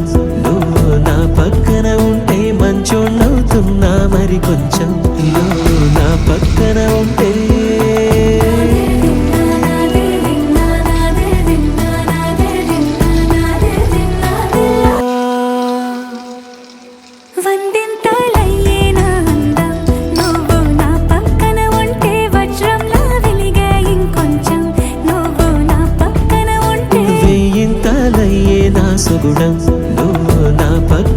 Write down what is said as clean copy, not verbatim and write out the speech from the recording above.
సుగుణం నువ్వు నా పక్కన ఉంటే మంచోళ్ళవుతున్నా మరి కొంచెం నువ్వు నా పక్కన ఉంటే సుగుణం నువ్వు నా పక్కన